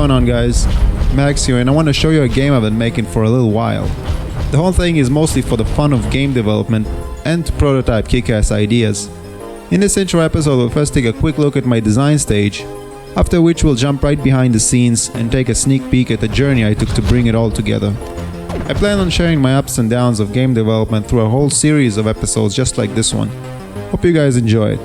going on, guys? Max here, and I want to show you a game I've been making for a little while. The whole thing is mostly for the fun of game development and to prototype kick-ass ideas. In this intro episode, we'll first take a quick look at my design stage, after which we'll jump right behind the scenes and take a sneak peek at the journey I took to bring it all together. I plan on sharing my ups and downs of game development through a whole series of episodes just like this one. Hope you guys enjoy it.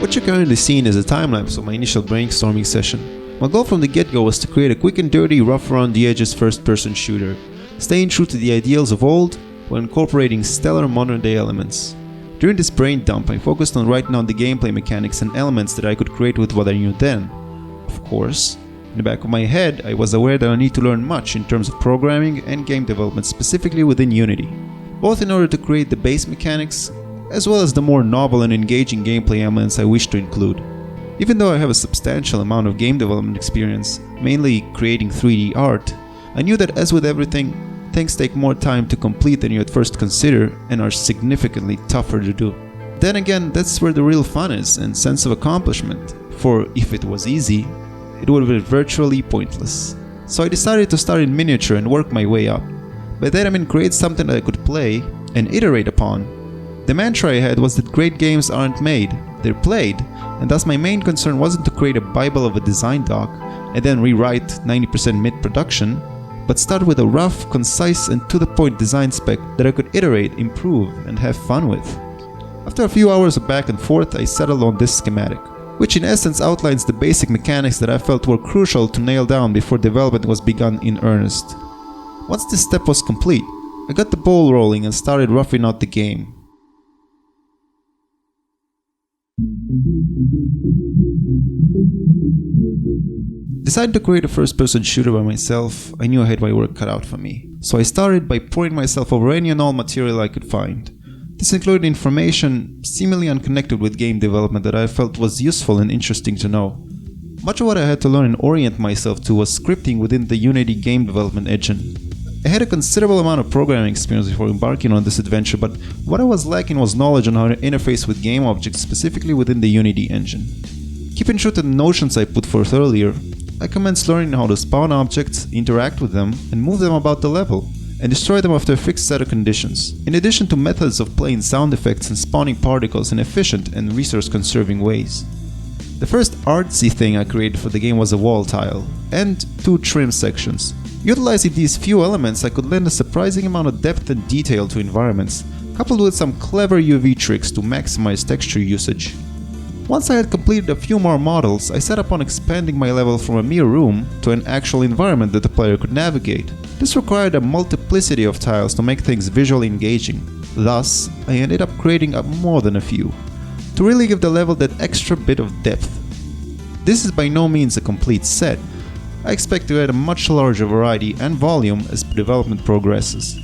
What you're currently seeing is a time-lapse of my initial brainstorming session. My goal from the get-go was to create a quick and dirty, rough around the edges first-person shooter, staying true to the ideals of old while incorporating stellar modern-day elements. During this brain dump, I focused on writing down the gameplay mechanics and elements that I could create with what I knew then. Of course, in the back of my head, I was aware that I need to learn much in terms of programming and game development, specifically within Unity, both in order to create the base mechanics as well as the more novel and engaging gameplay elements I wish to include. Even though I have a substantial amount of game development experience, mainly creating 3D art, I knew that as with everything, things take more time to complete than you at first consider and are significantly tougher to do. Then again, that's where the real fun is and sense of accomplishment, for if it was easy, it would have been virtually pointless. So I decided to start in miniature and work my way up. By that I mean create something that I could play and iterate upon. The mantra I had was that great games aren't made, they're played, and thus my main concern wasn't to create a bible of a design doc and then rewrite 90% mid-production, but start with a rough, concise and to-the-point design spec that I could iterate, improve, and have fun with. After a few hours of back and forth, I settled on this schematic, which in essence outlines the basic mechanics that I felt were crucial to nail down before development was begun in earnest. Once this step was complete, I got the ball rolling and started roughing out the game. Decided to create a first-person shooter by myself, I knew I had my work cut out for me. So I started by pouring myself over any and all material I could find. This included information seemingly unconnected with game development that I felt was useful and interesting to know. Much of what I had to learn and orient myself to was scripting within the Unity game development engine. I had a considerable amount of programming experience before embarking on this adventure, but what I was lacking was knowledge on how to interface with game objects specifically within the Unity engine. Keeping true to the notions I put forth earlier, I commenced learning how to spawn objects, interact with them, and move them about the level, and destroy them after a fixed set of conditions, in addition to methods of playing sound effects and spawning particles in efficient and resource-conserving ways. The first artsy thing I created for the game was a wall tile, and 2 trim sections. Utilizing these few elements, I could lend a surprising amount of depth and detail to environments, coupled with some clever UV tricks to maximize texture usage. Once I had completed a few more models, I set upon expanding my level from a mere room to an actual environment that the player could navigate. This required a multiplicity of tiles to make things visually engaging. Thus, I ended up creating more than a few, to really give the level that extra bit of depth. This is by no means a complete set. I expect to add a much larger variety and volume as development progresses.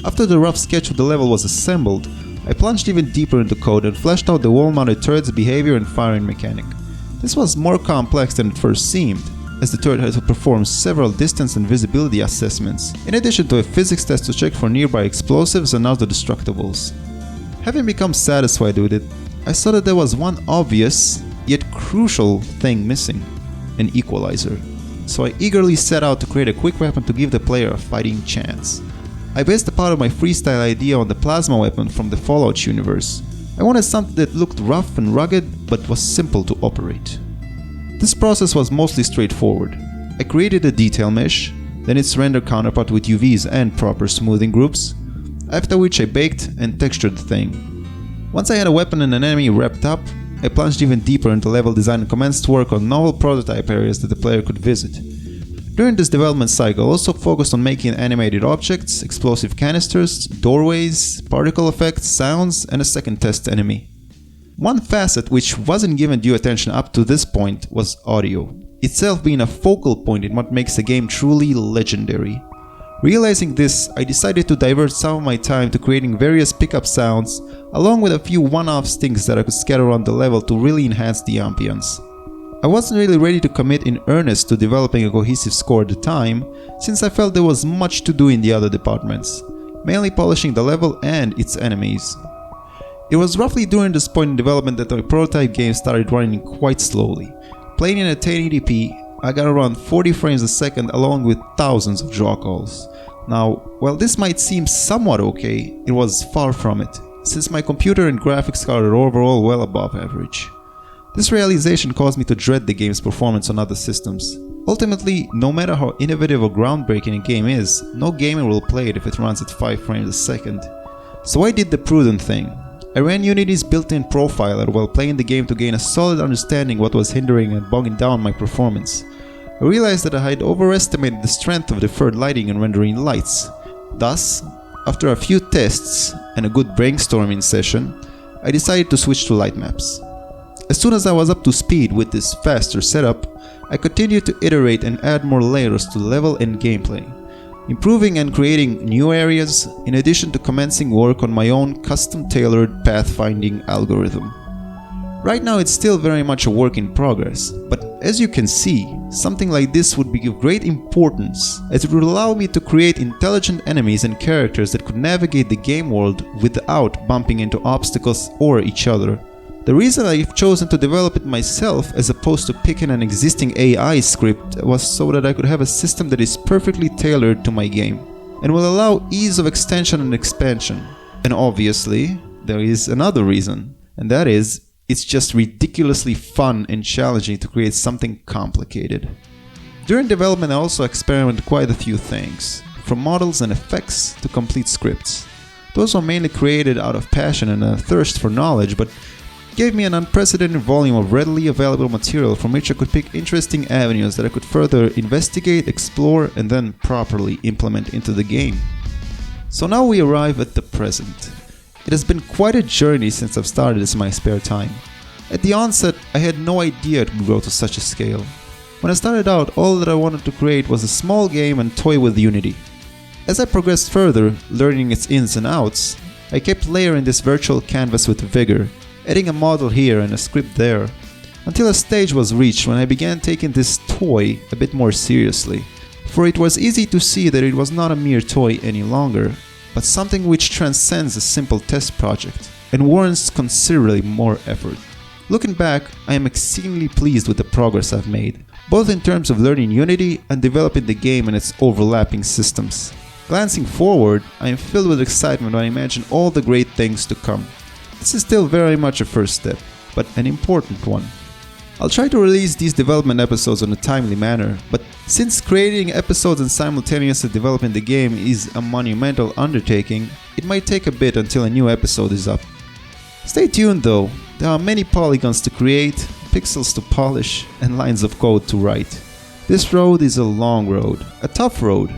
After the rough sketch of the level was assembled, I plunged even deeper into code and fleshed out the wall-mounted turret's behavior and firing mechanic. This was more complex than it first seemed, as the turret had to perform several distance and visibility assessments, in addition to a physics test to check for nearby explosives and other destructibles. Having become satisfied with it, I saw that there was one obvious, yet crucial thing missing: an equalizer. So I eagerly set out to create a quick weapon to give the player a fighting chance. I based a part of my freestyle idea on the plasma weapon from the Fallout universe. I wanted something that looked rough and rugged, but was simple to operate. This process was mostly straightforward. I created a detail mesh, then its render counterpart with UVs and proper smoothing groups, after which I baked and textured the thing. Once I had a weapon and an enemy wrapped up, I plunged even deeper into level design and commenced work on novel prototype areas that the player could visit. During this development cycle, I also focused on making animated objects, explosive canisters, doorways, particle effects, sounds, and a second test enemy. One facet which wasn't given due attention up to this point was audio, itself being a focal point in what makes a game truly legendary. Realizing this, I decided to divert some of my time to creating various pickup sounds, along with a few one-off stings that I could scatter around the level to really enhance the ambience. I wasn't really ready to commit in earnest to developing a cohesive score at the time, since I felt there was much to do in the other departments, mainly polishing the level and its enemies. It was roughly during this point in development that the prototype game started running quite slowly. Playing in at 1080p, I got around 40 frames a second along with thousands of draw calls. Now, while this might seem somewhat okay, it was far from it, since my computer and graphics card are overall well above average. This realization caused me to dread the game's performance on other systems. Ultimately, no matter how innovative or groundbreaking a game is, no gamer will play it if it runs at 5 frames a second. So I did the prudent thing. I ran Unity's built-in profiler while playing the game to gain a solid understanding what was hindering and bogging down my performance. I realized that I had overestimated the strength of deferred lighting and rendering lights. Thus, after a few tests and a good brainstorming session, I decided to switch to light maps. As soon as I was up to speed with this faster setup, I continued to iterate and add more layers to level and gameplay, improving and creating new areas, in addition to commencing work on my own custom-tailored pathfinding algorithm. Right now it's still very much a work in progress, but as you can see, something like this would be of great importance, as it would allow me to create intelligent enemies and characters that could navigate the game world without bumping into obstacles or each other. The reason I've chosen to develop it myself as opposed to picking an existing AI script was so that I could have a system that is perfectly tailored to my game and will allow ease of extension and expansion. And obviously, there is another reason, and that is, it's just ridiculously fun and challenging to create something complicated. During development I also experimented quite a few things, from models and effects to complete scripts. Those were mainly created out of passion and a thirst for knowledge, but gave me an unprecedented volume of readily available material from which I could pick interesting avenues that I could further investigate, explore, and then properly implement into the game. So now we arrive at the present. It has been quite a journey since I've started this in my spare time. At the onset, I had no idea it would grow to such a scale. When I started out, all that I wanted to create was a small game and toy with Unity. As I progressed further, learning its ins and outs, I kept layering this virtual canvas with vigor, adding a model here and a script there, until a stage was reached when I began taking this toy a bit more seriously, for it was easy to see that it was not a mere toy any longer, but something which transcends a simple test project and warrants considerably more effort. Looking back, I am exceedingly pleased with the progress I've made, both in terms of learning Unity and developing the game and its overlapping systems. Glancing forward, I am filled with excitement when I imagine all the great things to come. This is still very much a first step, but an important one. I'll try to release these development episodes in a timely manner, but since creating episodes and simultaneously developing the game is a monumental undertaking, it might take a bit until a new episode is up. Stay tuned though, there are many polygons to create, pixels to polish, and lines of code to write. This road is a long road, a tough road,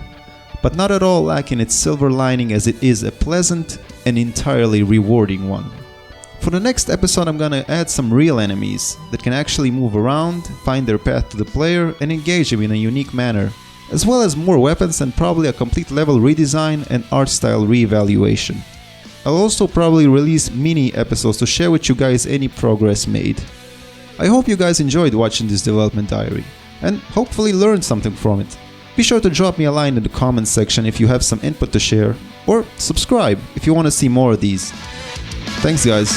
but not at all lacking its silver lining, as it is a pleasant and entirely rewarding one. For the next episode I'm gonna add some real enemies that can actually move around, find their path to the player, and engage him in a unique manner, as well as more weapons and probably a complete level redesign and art style re-evaluation. I'll also probably release mini episodes to share with you guys any progress made. I hope you guys enjoyed watching this development diary, and hopefully learned something from it. Be sure to drop me a line in the comments section if you have some input to share, or subscribe if you want to see more of these. Thanks guys.